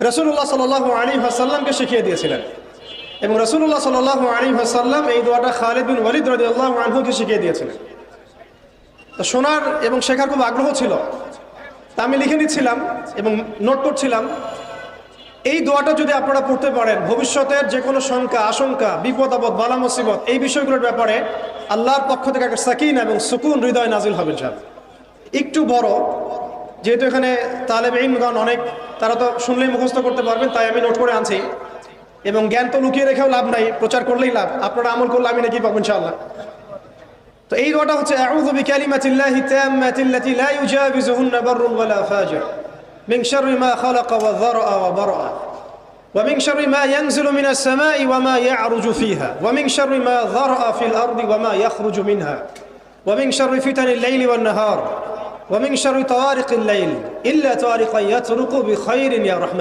রাসূলুল্লাহ সাল্লাল্লাহু আলাইহি ওয়াসাল্লামকে শিখিয়ে দিয়েছিলেন এবং রাসূলুল্লাহ সাল্লাল্লাহু আলাইহি ওয়াসাল্লাম এই দোয়াটা খালিদ বিন ওয়ালিদ রাদিয়াল্লাহু আনহুকে শিখিয়ে দিয়েছিলেন। তো শোনার এবং শেখার খুব আগ্রহ ছিল, তা আমি লিখে নিচ্ছিলাম এবং নোট করছিলাম। এই দোয়াটা যদি আপনারা পড়তে পারেন, ভবিষ্যতের যে কোনো শঙ্কা, আশঙ্কা, বিপদ আপদ, বালা মুসিবত, এই বিষয়গুলোর ব্যাপারে আল্লাহর পক্ষ থেকে একটা সাকিনা এবং সুকুন হৃদয় নাজিল হবে ইনশাআল্লাহ। একটু বড়, যেহেতু এখানে তালেব ইলমগণ অনেক, তারা তো শুনলেই মুখস্থ করতে পারবেন, তাই আমি নোট করে আনছি। এবং জ্ঞান তো লুকিয়ে রেখেও লাভ নাই, প্রচার করলেই লাভ, আপনারা আমল করলে আমি নাকি পাবো ইনশাআল্লাহ। তো এই দোয়াটা হচ্ছে আউযু বিকালিমাতিল্লাহি তাম্মাতিল্লাতি লা ইউজাবিজুহুন্না বাররুন ওয়ালা ফাজির মিন শাররি মা খালাকা ওয়া যারআ ওয়া বারআ ওয়া মিন শাররি মা ইয়ানজিলু মিনাস সামাই ওয়া মা ইয়া'রুজু ফিহা ওয়া মিন শাররি মা যারআ ফিল আরদি ওয়া মা ইয়াখরুজু মিনহা ওয়া মিন শাররি ফিতানিল লাইলি ওয়ান নাহার ওয়া মিন শাররি তাওয়ারিকিল লাইল ইল্লা তাওয়ারিকান ইয়াতরুকু বিখাইরিন ইয়া রাহমান।